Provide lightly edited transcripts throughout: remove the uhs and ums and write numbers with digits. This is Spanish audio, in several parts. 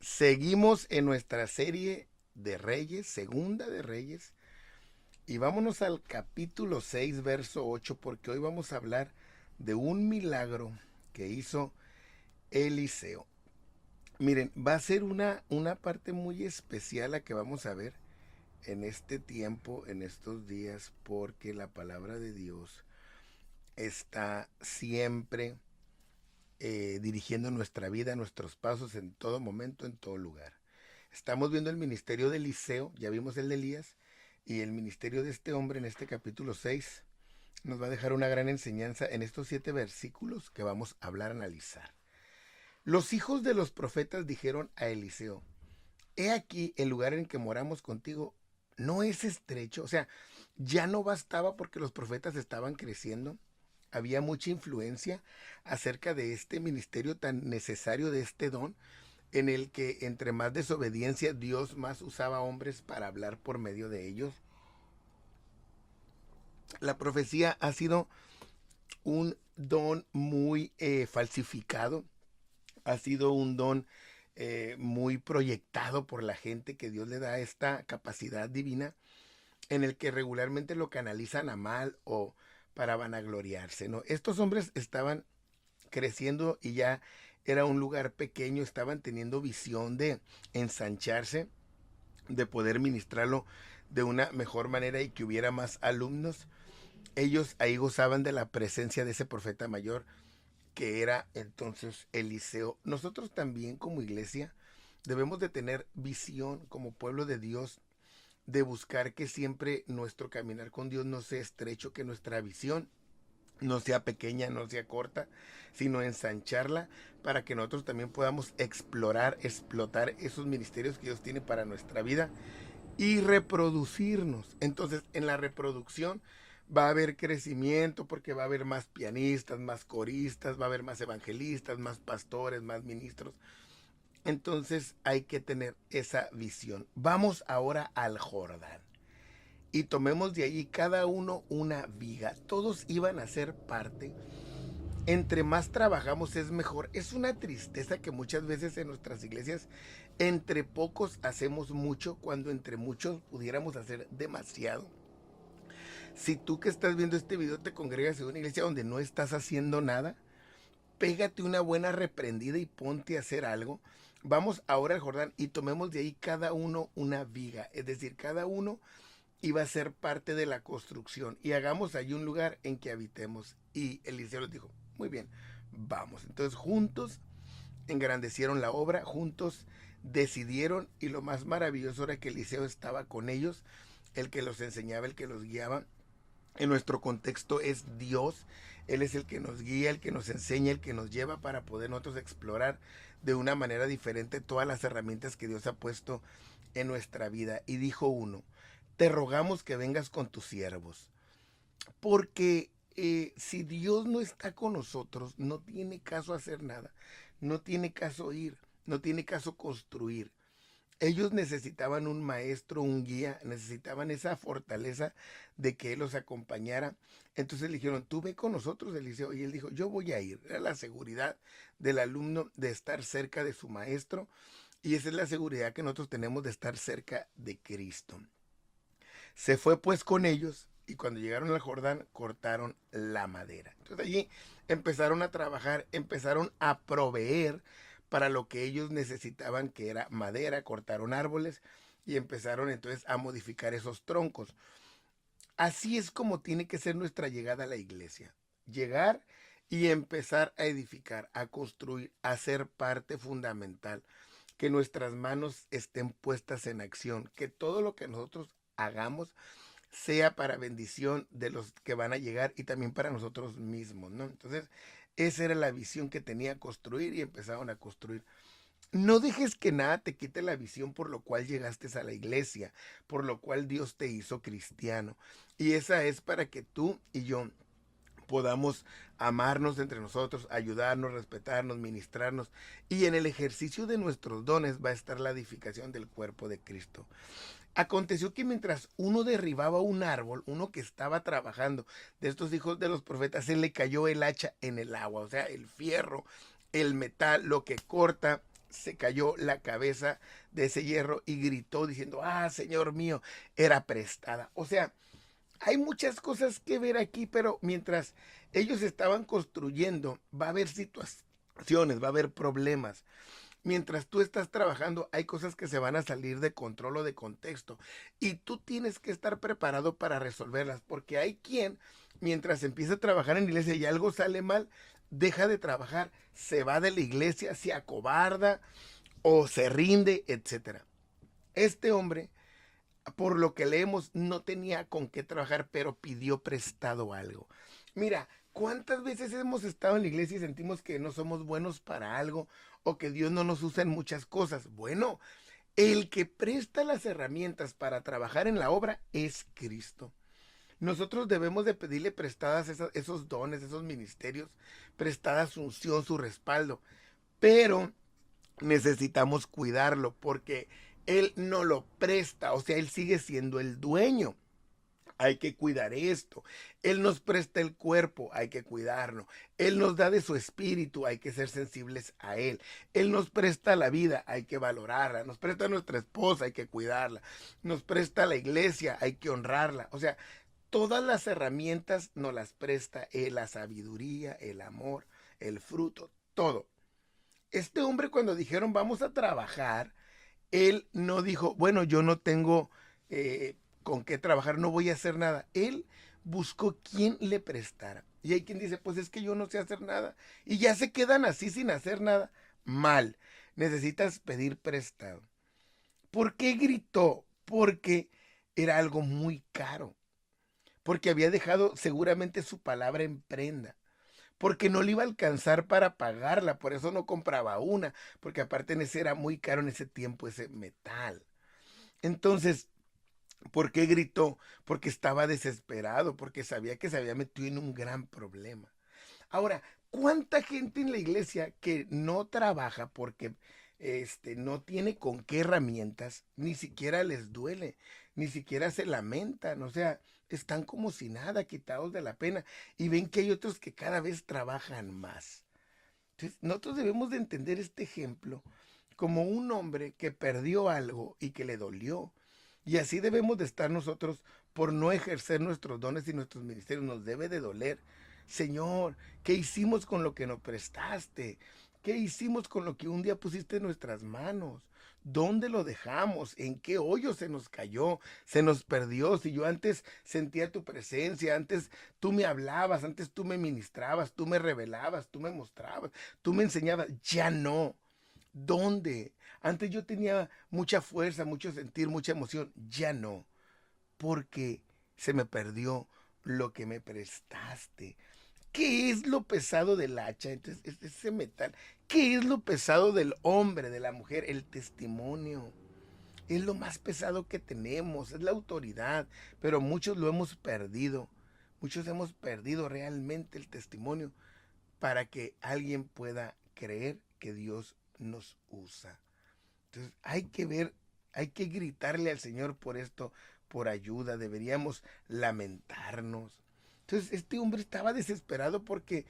Seguimos en nuestra serie de Reyes, segunda de Reyes, y vámonos al capítulo 6, verso 8, porque hoy vamos a hablar de un milagro que hizo Eliseo. Miren, va a ser una parte muy especial la que vamos a ver en este tiempo, en estos días, porque la palabra de Dios está siempre dirigiendo nuestra vida, nuestros pasos en todo momento, en todo lugar. Estamos viendo el ministerio de Eliseo, ya vimos el de Elías, y el ministerio de este hombre en este capítulo 6 nos va a dejar una gran enseñanza en estos 7 versículos que vamos a hablar, analizar. Los hijos de los profetas dijeron a Eliseo: he aquí el lugar en que moramos contigo no es estrecho, o sea, ya no bastaba porque los profetas estaban creciendo. Había mucha influencia acerca de este ministerio tan necesario, de este don, en el que entre más desobediencia Dios más usaba hombres para hablar por medio de ellos. La profecía ha sido un don muy falsificado, ha sido un don muy proyectado por la gente, que Dios le da esta capacidad divina en el que regularmente lo canalizan a mal o para vanagloriarse, ¿no? Estos hombres estaban creciendo y ya era un lugar pequeño, estaban teniendo visión de ensancharse, de poder ministrarlo de una mejor manera y que hubiera más alumnos. Ellos ahí gozaban de la presencia de ese profeta mayor, que era entonces Eliseo. Nosotros también como iglesia debemos de tener visión como pueblo de Dios, de buscar que siempre nuestro caminar con Dios no sea estrecho, que nuestra visión no sea pequeña, no sea corta, sino ensancharla para que nosotros también podamos explorar, explotar esos ministerios que Dios tiene para nuestra vida y reproducirnos. Entonces, en la reproducción va a haber crecimiento porque va a haber más pianistas, más coristas, va a haber más evangelistas, más pastores, más ministros. Entonces hay que tener esa visión. Vamos ahora al Jordán y tomemos de allí cada uno una viga. Todos iban a ser parte. Entre más trabajamos es mejor. Es una tristeza que muchas veces en nuestras iglesias entre pocos hacemos mucho, cuando entre muchos pudiéramos hacer demasiado. Si tú que estás viendo este video te congregas en una iglesia donde no estás haciendo nada, pégate una buena reprendida y ponte a hacer algo. Vamos ahora al Jordán y tomemos de ahí cada uno una viga, es decir, cada uno iba a ser parte de la construcción, y hagamos allí un lugar en que habitemos. Y Eliseo les dijo: muy bien, vamos. Entonces juntos engrandecieron la obra, juntos decidieron, y lo más maravilloso era que Eliseo estaba con ellos, el que los enseñaba, el que los guiaba. En nuestro contexto es Dios. Él es el que nos guía, el que nos enseña, el que nos lleva para poder nosotros explorar de una manera diferente todas las herramientas que Dios ha puesto en nuestra vida. Y dijo uno: te rogamos que vengas con tus siervos, porque si Dios no está con nosotros, no tiene caso hacer nada, no tiene caso ir, no tiene caso construir. Ellos necesitaban un maestro, un guía, necesitaban esa fortaleza de que Él los acompañara. Entonces le dijeron: tú ve con nosotros, Eliseo. Y él dijo: yo voy a ir. Era la seguridad del alumno de estar cerca de su maestro. Y esa es la seguridad que nosotros tenemos de estar cerca de Cristo. Se fue pues con ellos, y cuando llegaron al Jordán cortaron la madera. Entonces allí empezaron a trabajar, empezaron a proveer para lo que ellos necesitaban, que era madera. Cortaron árboles y empezaron entonces a modificar esos troncos. Así es como tiene que ser nuestra llegada a la iglesia. Llegar y empezar a edificar, a construir, a ser parte fundamental. Que nuestras manos estén puestas en acción, que todo lo que nosotros hagamos sea para bendición de los que van a llegar y también para nosotros mismos, ¿no? Entonces, esa era la visión que tenía: construir, y empezaron a construir. No dejes que nada te quite la visión por lo cual llegaste a la iglesia, por lo cual Dios te hizo cristiano. Y esa es para que tú y yo podamos amarnos entre nosotros, ayudarnos, respetarnos, ministrarnos. Y en el ejercicio de nuestros dones va a estar la edificación del cuerpo de Cristo. Aconteció que mientras uno derribaba un árbol, uno que estaba trabajando de estos hijos de los profetas, se le cayó el hacha en el agua, o sea, el fierro, el metal, lo que corta, se cayó la cabeza de ese hierro y gritó diciendo, ah, Señor mío, era prestada. O sea, hay muchas cosas que ver aquí, pero mientras ellos estaban construyendo, va a haber situaciones, va a haber problemas. Mientras tú estás trabajando, hay cosas que se van a salir de control o de contexto. Y tú tienes que estar preparado para resolverlas, porque hay quien, mientras empieza a trabajar en la iglesia y algo sale mal, deja de trabajar, se va de la iglesia, se acobarda o se rinde, etcétera. Este hombre, por lo que leemos, no tenía con qué trabajar, pero pidió prestado algo. Mira, ¿cuántas veces hemos estado en la iglesia y sentimos que no somos buenos para algo o que Dios no nos usa en muchas cosas? Bueno, el que presta las herramientas para trabajar en la obra es Cristo. Nosotros debemos de pedirle prestadas esos dones, esos ministerios, prestada su unción, su respaldo, pero necesitamos cuidarlo porque Él no lo presta, o sea, Él sigue siendo el dueño. Hay que cuidar esto. Él nos presta el cuerpo, hay que cuidarlo. Él nos da de su espíritu, hay que ser sensibles a Él. Él nos presta la vida, hay que valorarla. Nos presta nuestra esposa, hay que cuidarla. Nos presta la iglesia, hay que honrarla. O sea, todas las herramientas nos las presta Él, la sabiduría, el amor, el fruto, todo. Este hombre cuando dijeron vamos a trabajar, él no dijo, bueno, yo no tengo con qué trabajar, no voy a hacer nada. Él buscó quien le prestara. Y hay quien dice, pues es que yo no sé hacer nada. Y ya se quedan así sin hacer nada. Mal. Necesitas pedir prestado. ¿Por qué gritó? Porque era algo muy caro. Porque había dejado seguramente su palabra en prenda. Porque no le iba a alcanzar para pagarla, por eso no compraba una, porque aparte en ese era muy caro en ese tiempo ese metal. Entonces, ¿por qué gritó? Porque estaba desesperado, porque sabía que se había metido en un gran problema. Ahora, ¿cuánta gente en la iglesia que no trabaja porque no tiene con qué herramientas, ni siquiera les duele, ni siquiera se lamentan, o sea, están como si nada, quitados de la pena, y ven que hay otros que cada vez trabajan más? Entonces, nosotros debemos de entender este ejemplo como un hombre que perdió algo y que le dolió. Y así debemos de estar nosotros por no ejercer nuestros dones y nuestros ministerios. Nos debe de doler. Señor, ¿qué hicimos con lo que nos prestaste? ¿Qué hicimos con lo que un día pusiste en nuestras manos? ¿Dónde lo dejamos? ¿En qué hoyo se nos cayó? ¿Se nos perdió? Si yo antes sentía tu presencia, antes tú me hablabas, antes tú me ministrabas, tú me revelabas, tú me mostrabas, tú me enseñabas, ya no. ¿Dónde? Antes yo tenía mucha fuerza, mucho sentir, mucha emoción, ya no, porque se me perdió lo que me prestaste. ¿Qué es lo pesado del hacha? Entonces, ese metal. ¿Qué es lo pesado del hombre, de la mujer? El testimonio. Es lo más pesado que tenemos, es la autoridad, pero muchos lo hemos perdido. Muchos hemos perdido realmente el testimonio para que alguien pueda creer que Dios nos usa. Entonces hay que ver, hay que gritarle al Señor por esto, por ayuda, deberíamos lamentarnos. Entonces este hombre estaba desesperado porque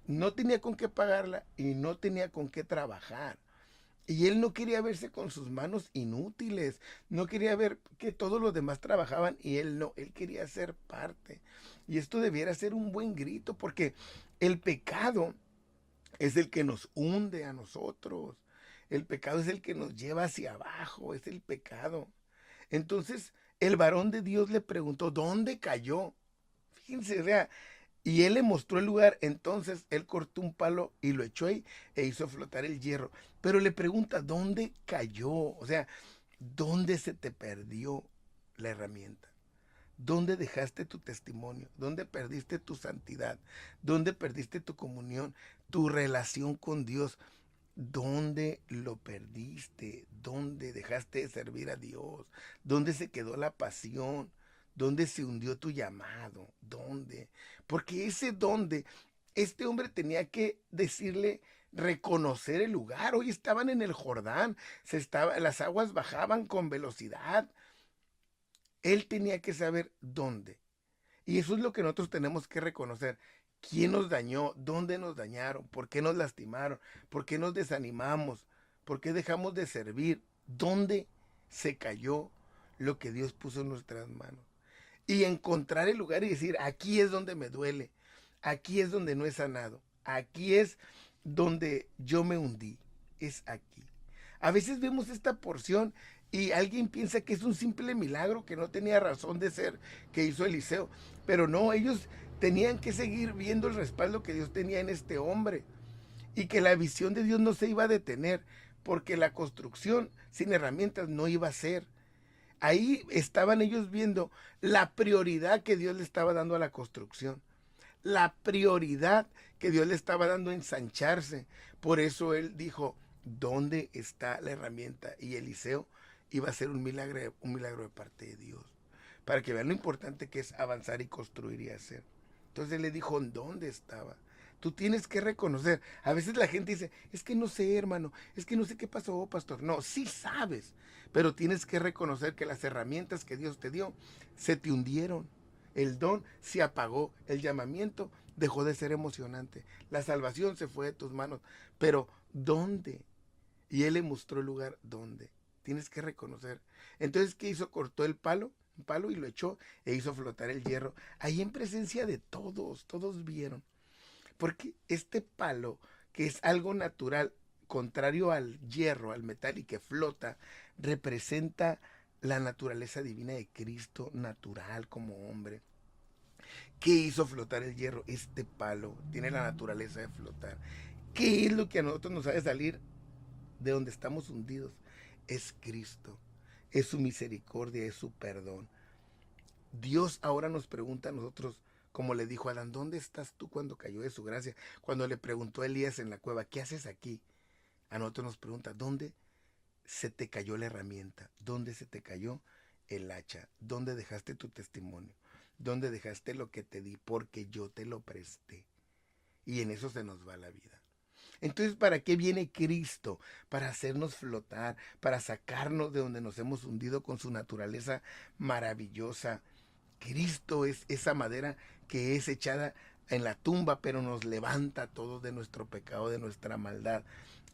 no tenía con qué pagarla y no tenía con qué trabajar. Y él no quería verse con sus manos inútiles, no quería ver que todos los demás trabajaban y él no, él quería ser parte. Y esto debiera ser un buen grito porque el pecado es el que nos hunde a nosotros. El pecado es el que nos lleva hacia abajo, es el pecado. Entonces el varón de Dios le preguntó, ¿dónde cayó? Fíjense, o sea, y él le mostró el lugar, entonces él cortó un palo y lo echó ahí e hizo flotar el hierro. Pero le pregunta, ¿dónde cayó? O sea, ¿dónde se te perdió la herramienta? ¿Dónde dejaste tu testimonio? ¿Dónde perdiste tu santidad? ¿Dónde perdiste tu comunión, tu relación con Dios? ¿Dónde lo perdiste? ¿Dónde dejaste de servir a Dios? ¿Dónde se quedó la pasión? ¿Dónde se hundió tu llamado? ¿Dónde? Porque ese dónde, este hombre tenía que decirle, reconocer el lugar. Hoy estaban en el Jordán, las aguas bajaban con velocidad. Él tenía que saber dónde. Y eso es lo que nosotros tenemos que reconocer. ¿Quién nos dañó? ¿Dónde nos dañaron? ¿Por qué nos lastimaron? ¿Por qué nos desanimamos? ¿Por qué dejamos de servir? ¿Dónde se cayó lo que Dios puso en nuestras manos? Y encontrar el lugar y decir, aquí es donde me duele, aquí es donde no he sanado, aquí es donde yo me hundí, es aquí. A veces vemos esta porción y alguien piensa que es un simple milagro que no tenía razón de ser que hizo Eliseo, pero no, ellos tenían que seguir viendo el respaldo que Dios tenía en este hombre y que la visión de Dios no se iba a detener, porque la construcción sin herramientas no iba a ser. Ahí estaban ellos viendo la prioridad que Dios le estaba dando a la construcción, la prioridad que Dios le estaba dando a ensancharse. Por eso él dijo, ¿dónde está la herramienta? Y Eliseo iba a ser un milagro de parte de Dios, para que vean lo importante que es avanzar y construir y hacer. Entonces él le dijo, ¿dónde estaba? Tú tienes que reconocer. A veces la gente dice, es que no sé, hermano, es que no sé qué pasó, pastor. No, sí sabes, pero tienes que reconocer que las herramientas que Dios te dio se te hundieron. El don se apagó, el llamamiento dejó de ser emocionante, la salvación se fue de tus manos. Pero ¿dónde? Y él le mostró el lugar donde. Tienes que reconocer. Entonces, ¿qué hizo? Cortó el palo, un palo, y lo echó e hizo flotar el hierro. Ahí en presencia de todos, todos vieron. Porque este palo, que es algo natural, contrario al hierro, al metal y que flota, representa la naturaleza divina de Cristo, natural como hombre. ¿Qué hizo flotar el hierro? Este palo tiene la naturaleza de flotar. ¿Qué es lo que a nosotros nos hace salir de donde estamos hundidos? Es Cristo, es su misericordia, es su perdón. Dios ahora nos pregunta a nosotros, como le dijo a Adán, ¿dónde estás tú cuando cayó de su gracia? Cuando le preguntó a Elías en la cueva, ¿qué haces aquí? A nosotros nos pregunta, ¿dónde se te cayó la herramienta? ¿Dónde se te cayó el hacha? ¿Dónde dejaste tu testimonio? ¿Dónde dejaste lo que te di? Porque yo te lo presté. Y en eso se nos va la vida. Entonces, ¿para qué viene Cristo? Para hacernos flotar, para sacarnos de donde nos hemos hundido con su naturaleza maravillosa. Cristo es esa madera que es echada en la tumba, pero nos levanta todos de nuestro pecado, de nuestra maldad.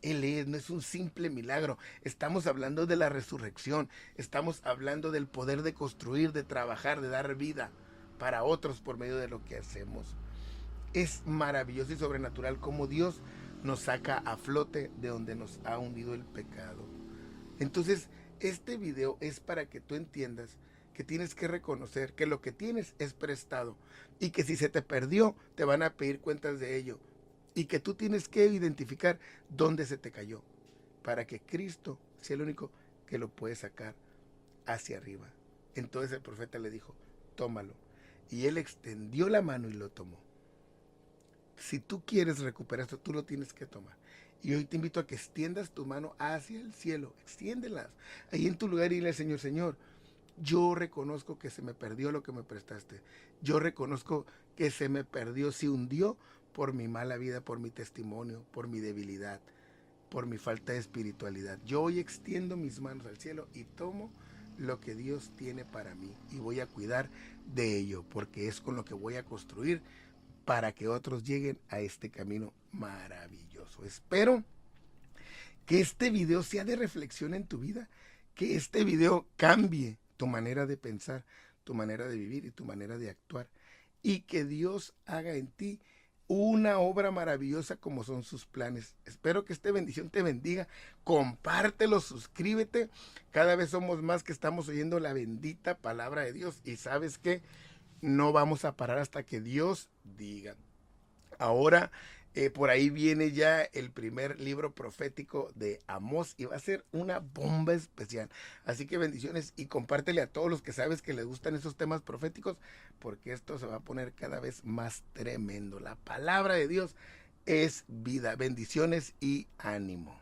No es un simple milagro. Estamos hablando de la resurrección, estamos hablando del poder de construir, de trabajar, de dar vida para otros por medio de lo que hacemos. Es maravilloso y sobrenatural como Dios nos saca a flote de donde nos ha hundido el pecado. Entonces, este video es para que tú entiendas que tienes que reconocer que lo que tienes es prestado y que si se te perdió, te van a pedir cuentas de ello y que tú tienes que identificar dónde se te cayó para que Cristo sea el único que lo puede sacar hacia arriba. Entonces el profeta le dijo, tómalo. Y él extendió la mano y lo tomó. Si tú quieres recuperar esto, tú lo tienes que tomar. Y hoy te invito a que extiendas tu mano hacia el cielo. Extiéndelas ahí en tu lugar y dile al Señor, Señor, yo reconozco que se me perdió lo que me prestaste. Yo reconozco que se me perdió, se hundió por mi mala vida, por mi testimonio, por mi debilidad, por mi falta de espiritualidad. Yo hoy extiendo mis manos al cielo y tomo lo que Dios tiene para mí y voy a cuidar de ello, porque es con lo que voy a construir para que otros lleguen a este camino maravilloso. Espero que este video sea de reflexión en tu vida, que este video cambie tu manera de pensar, tu manera de vivir y tu manera de actuar, y que Dios haga en ti una obra maravillosa como son sus planes. Espero que esta bendición te bendiga. Compártelo, suscríbete. Cada vez somos más que estamos oyendo la bendita palabra de Dios. Y sabes que no vamos a parar hasta que Dios diga. Ahora, por ahí viene ya el primer libro profético de Amós y va a ser una bomba especial. Así que bendiciones y compártele a todos los que sabes que les gustan esos temas proféticos, porque esto se va a poner cada vez más tremendo. La palabra de Dios es vida. Bendiciones y ánimo.